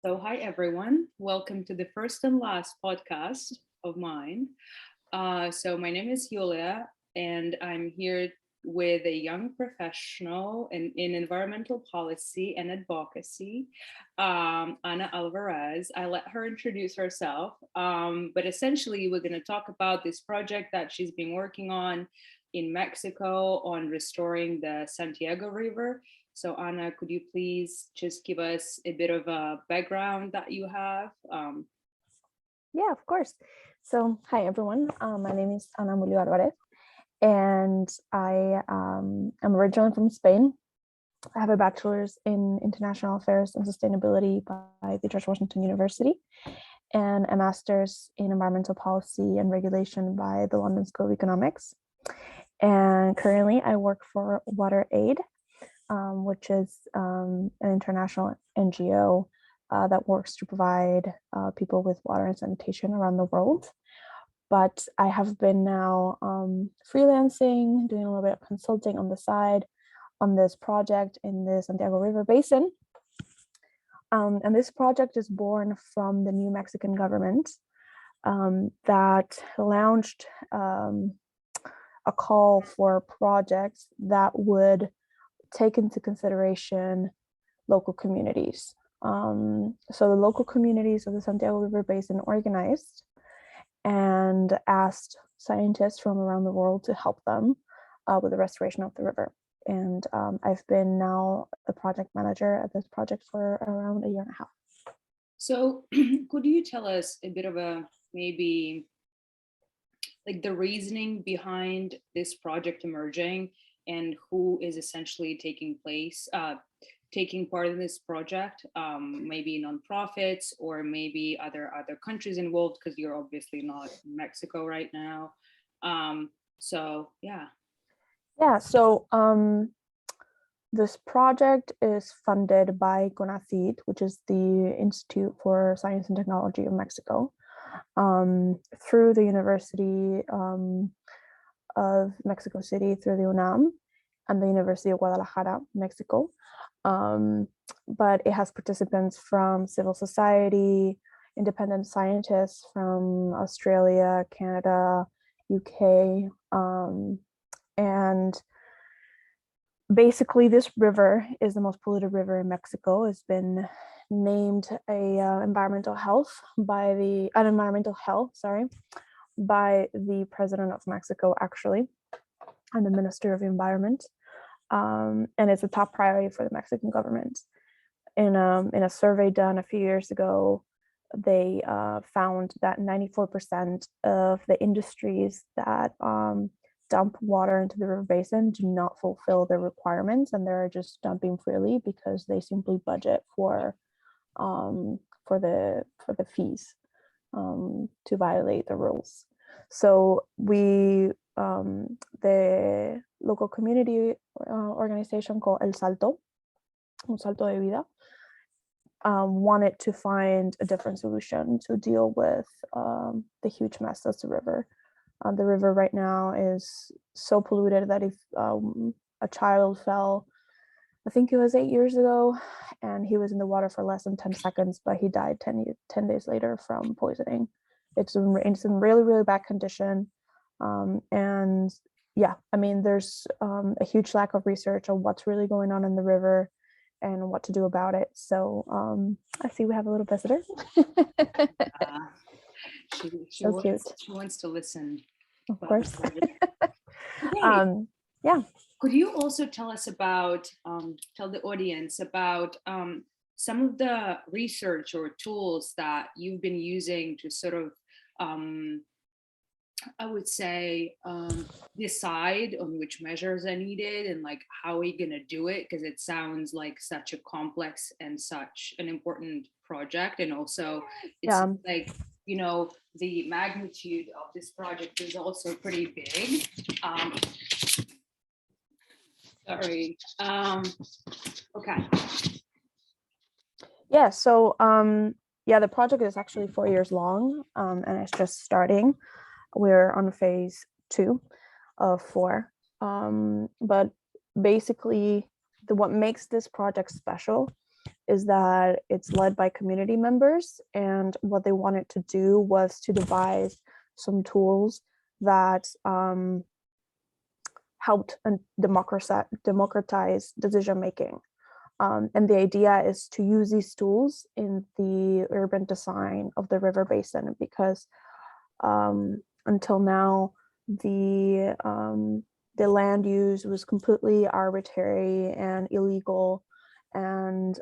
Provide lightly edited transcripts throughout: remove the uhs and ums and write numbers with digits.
So, hi everyone. Welcome to the first and last podcast of mine. My name is Yulia, and I'm here with a young professional in environmental policy and advocacy, Ana Alvarez. I let her introduce herself, but essentially, we're going to talk about this project that she's been working on in Mexico on restoring the Santiago River. So, Anna, could you please just give us a bit of a background that you have? Yeah, of course. So, hi everyone. My name is Ana Alvarez, and I am originally from Spain. I have a bachelor's in international affairs and sustainability by the George Washington University, and a master's in environmental policy and regulation by the London School of Economics. And currently, I work for Water Aid, which is an international NGO that works to provide people with water and sanitation around the world. But I have been now freelancing, doing a little bit of consulting on the side on this project in the Santiago River Basin. And this project is born from the new Mexican government that launched a call for projects that would take into consideration local communities. So the local communities of the Santiago River Basin organized and asked scientists from around the world to help them with the restoration of the river. And I've been now the project manager at this project for around a year and a half. So, could you tell us a bit of a maybe like the reasoning behind this project emerging and who is essentially taking part in this project, maybe nonprofits or maybe other countries involved, because you're obviously not in Mexico right now. Yeah. Yeah, so this project is funded by CONACYT, which is the Institute for Science and Technology of Mexico, through the University of Mexico City, through the UNAM, and the University of Guadalajara, Mexico. But it has participants from civil society, independent scientists from Australia, Canada, UK, and basically this river is the most polluted river in Mexico. It's been named environmental health by the president of Mexico, actually, and the Minister of Environment. And it's a top priority for the Mexican government. In a survey done a few years ago, they found that 94% of the industries that dump water into the river basin do not fulfill their requirements, and they're just dumping freely because they simply budget for the fees to violate the rules. So the local community organization called Un Salto de Vida, wanted to find a different solution to deal with the huge mess that's the river. The river right now is so polluted that if a child fell, I think it was 8 years ago, and he was in the water for less than 10 seconds, but he died 10 days later from poisoning. It's in really, really bad condition. And yeah, I mean, there's a huge lack of research on what's really going on in the river and what to do about it. So I see we have a little visitor. She So cute. She wants to listen. Of course. Okay. Yeah. Could you also tell us about, tell the audience about some of the research or tools that you've been using to sort of, I would say, decide on which measures are needed and like how are you going to do it? Because it sounds like such a complex and such an important project. And also it's like, the magnitude of this project is also pretty big. Sorry. Okay. Yeah. So, the project is actually 4 years long, and it's just starting. We're on phase 2 of 4. But basically, what makes this project special is that it's led by community members, and what they wanted to do was to devise some tools that helped democratize decision making. And the idea is to use these tools in the urban design of the river basin, because until now, the land use was completely arbitrary and illegal, and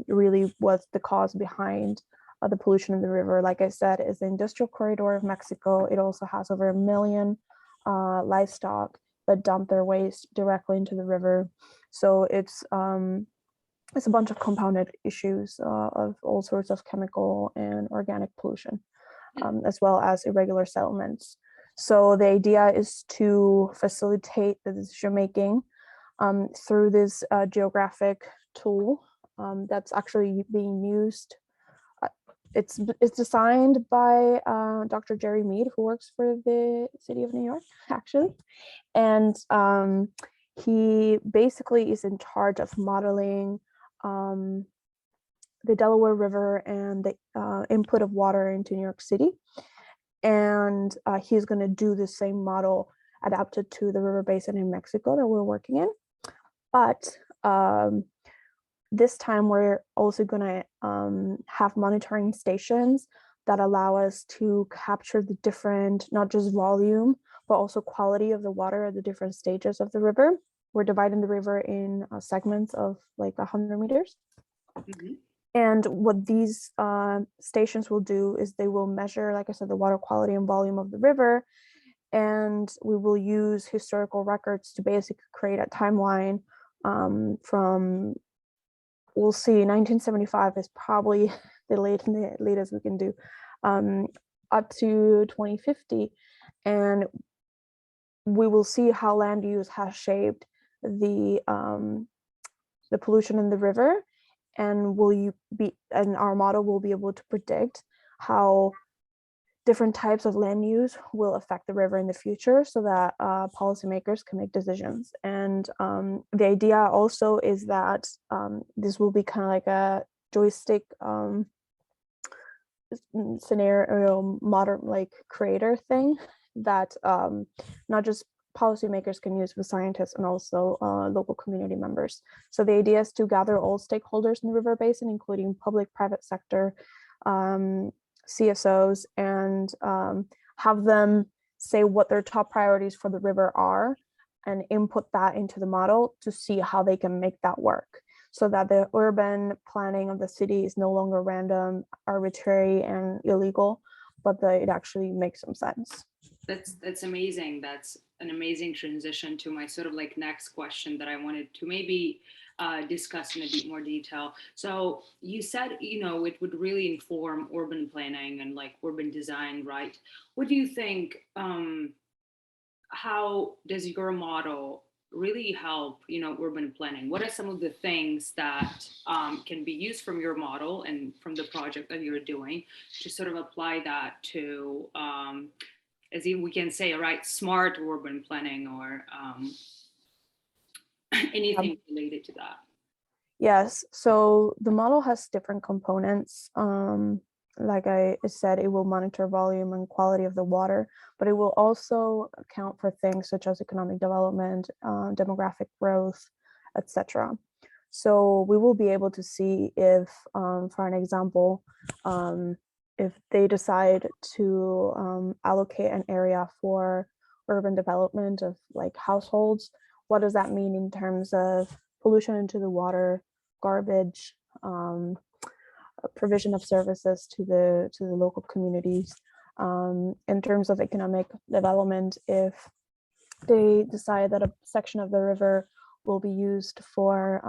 really was the cause behind the pollution in the river. Like I said, is the industrial corridor of Mexico. It also has over 1 million livestock that dump their waste directly into the river. So it's a bunch of compounded issues of all sorts of chemical and organic pollution, as well as irregular settlements. So the idea is to facilitate the decision making through this geographic tool that's actually being used. It's designed by Dr. Jerry Mead, who works for the city of New York, actually. And he basically is in charge of modeling the Delaware River and the input of water into New York City. And he's going to do the same model adapted to the river basin in Mexico that we're working in. But this time we're also going to have monitoring stations that allow us to capture the different, not just volume, but also quality of the water at the different stages of the river. We're dividing the river in segments of like 100 meters. Mm-hmm. And what these stations will do is they will measure, like I said, the water quality and volume of the river. And we will use historical records to basically create a timeline from, we'll see, 1975 is probably the latest we can do, up to 2050. And we will see how land use has shaped the pollution in the river, and our model will be able to predict how different types of land use will affect the river in the future, so that policymakers can make decisions. And the idea also is that this will be kind of like a joystick scenario, modern like creator thing that not just policymakers can use, with scientists and also local community members. So the idea is to gather all stakeholders in the river basin, including public, private sector, CSOs, and have them say what their top priorities for the river are, and input that into the model to see how they can make that work, so that the urban planning of the city is no longer random, arbitrary, and illegal, but that it actually makes some sense. That's amazing. That's an amazing transition to my sort of like next question that I wanted to maybe discuss in a bit more detail. So you said, it would really inform urban planning and like urban design, right? What do you think, how does your model really help, urban planning? What are some of the things that can be used from your model and from the project that you're doing to sort of apply that to, as we can say, right, smart urban planning, or anything related to that? Yes, so the model has different components. Like I said, it will monitor volume and quality of the water, but it will also account for things such as economic development, demographic growth, etc. So we will be able to see if, for an example, if they decide to allocate an area for urban development of like households, what does that mean in terms of pollution into the water, garbage, provision of services to the local communities. In terms of economic development, if they decide that a section of the river will be used for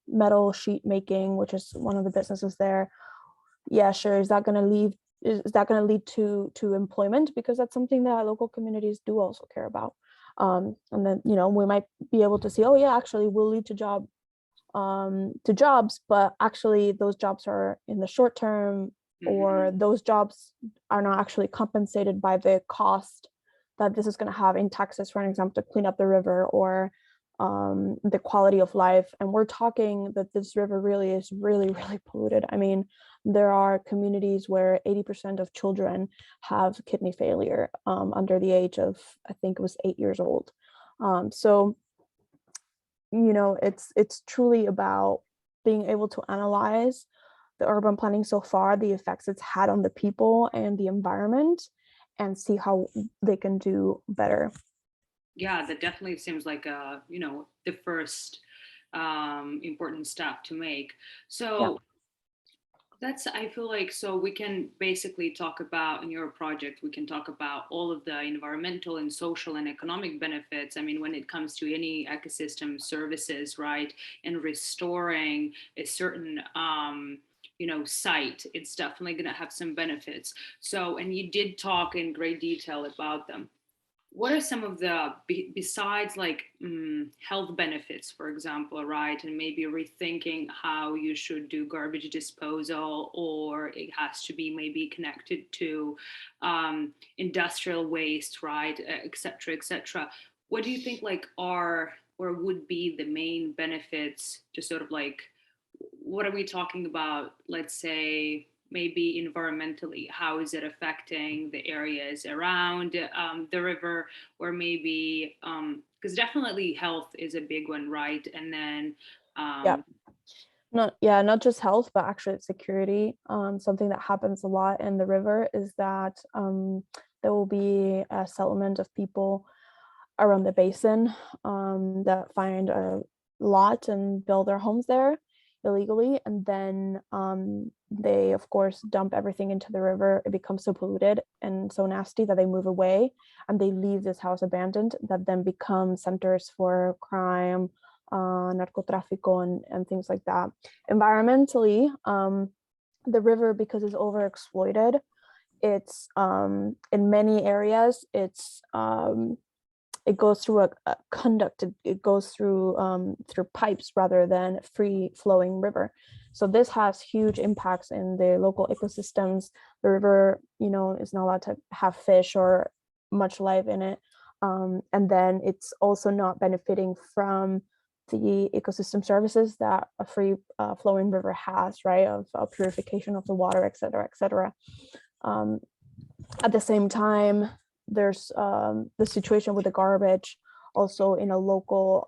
metal sheet making, which is one of the businesses there, yeah, sure. Is that going to lead to employment? Because that's something that local communities do also care about. And then, we might be able to see, oh yeah, actually will lead to jobs, but actually those jobs are in the short term, or those jobs are not actually compensated by the cost that this is going to have in taxes, for an example, to clean up the river, or the quality of life. And we're talking that this river really is really polluted. I mean, there are communities where 80% of children have kidney failure under the age of, I think it was 8 years old. So, it's truly about being able to analyze the urban planning so far, the effects it's had on the people and the environment, and see how they can do better. Yeah, that definitely seems like the first important step to make. Yeah. So that's, I feel like, so we can basically talk about, in your project, we can talk about all of the environmental and social and economic benefits. I mean, when it comes to any ecosystem services, right, and restoring a certain, site, it's definitely going to have some benefits. So, and you did talk in great detail about them. What are some of the besides like health benefits, for example, right, and maybe rethinking how you should do garbage disposal, or it has to be maybe connected to industrial waste, right, et cetera, et cetera. What do you think like are or would be the main benefits to sort of like, what are we talking about, let's say maybe environmentally, how is it affecting the areas around the river, or maybe because definitely health is a big one, right, and then Yeah. um, Not just health, but actually security. Something that happens a lot in the river is that there will be a settlement of people around the basin that find a lot and build their homes there illegally, and then they of course dump everything into the river. It becomes so polluted and so nasty that they move away, and they leave this house abandoned, that then become centers for crime, narcotráfico, and things like that. Environmentally, the river, because it's overexploited, it's in many areas it goes through a conduct. It goes through pipes rather than free flowing river. So this has huge impacts in the local ecosystems. The river, is not allowed to have fish or much life in it. And then it's also not benefiting from the ecosystem services that a free flowing river has, right? Of purification of the water, et cetera, et cetera. At the same time, there's the situation with the garbage, also in a local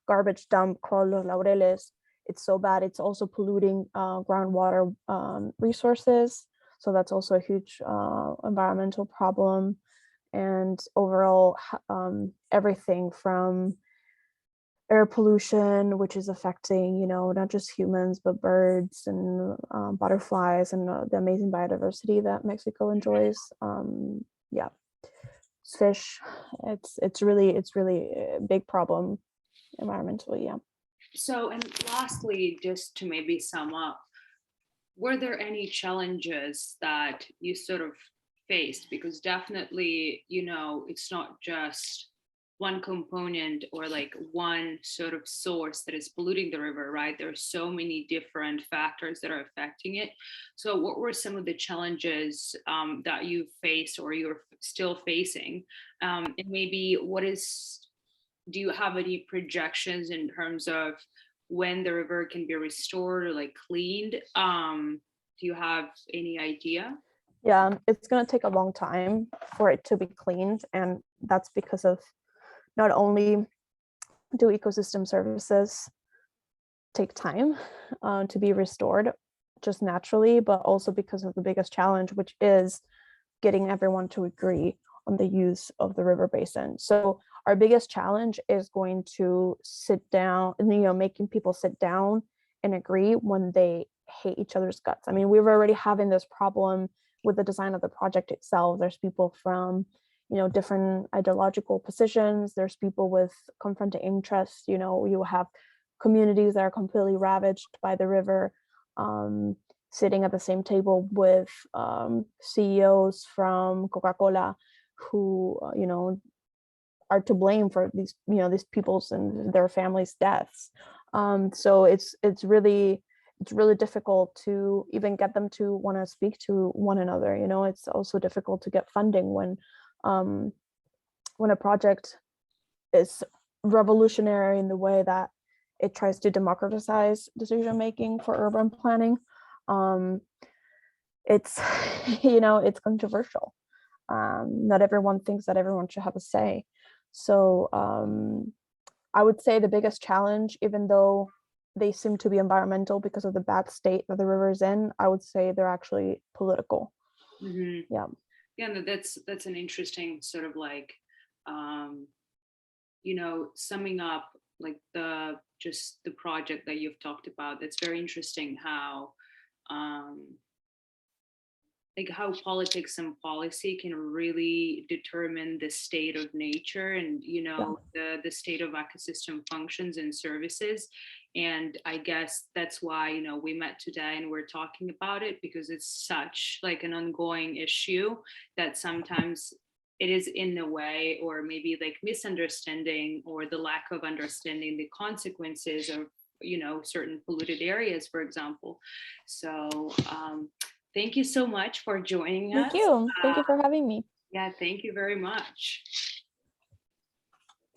garbage dump called Los Laureles. It's so bad, it's also polluting groundwater resources. So that's also a huge environmental problem. And overall, everything from air pollution, which is affecting, not just humans, but birds and butterflies, and the amazing biodiversity that Mexico enjoys. Yeah, fish. It's really a big problem environmentally. Yeah. so, and lastly, just to maybe sum up, were there any challenges that you sort of faced? Because definitely, it's not just one component or like one sort of source that is polluting the river, right? There are so many different factors that are affecting it. So, what were some of the challenges that you faced or you're still facing? And maybe do you have any projections in terms of when the river can be restored or like cleaned? Do you have any idea? Yeah, it's going to take a long time for it to be cleaned, and that's because of not only do ecosystem services take time to be restored just naturally, but also because of the biggest challenge, which is getting everyone to agree on the use of the river basin. So our biggest challenge is going to sit down, making people sit down and agree when they hate each other's guts. I mean, we were already having this problem with the design of the project itself. There's people from, different ideological positions. There's people with confronting interests. You have communities that are completely ravaged by the river, sitting at the same table with CEOs from Coca-Cola who, are to blame for these people's and their families' deaths. So it's really difficult to even get them to want to speak to one another. It's also difficult to get funding when a project is revolutionary in the way that it tries to democratize decision making for urban planning. It's it's controversial. Not everyone thinks that everyone should have a say. So I would say the biggest challenge, even though they seem to be environmental because of the bad state that the river is in, I would say they're actually political. Mm-hmm. Yeah. Yeah, no, that's an interesting sort of like, summing up like the project that you've talked about. That's very interesting how like how politics and policy can really determine the state of nature and Yeah. the state of ecosystem functions and services. And I guess that's why we met today and we're talking about it, because it's such like an ongoing issue that sometimes it is in the way, or maybe like misunderstanding or the lack of understanding the consequences of certain polluted areas, for example. So thank you so much for joining Thank us. you. Thank you for having me. Yeah, thank you very much.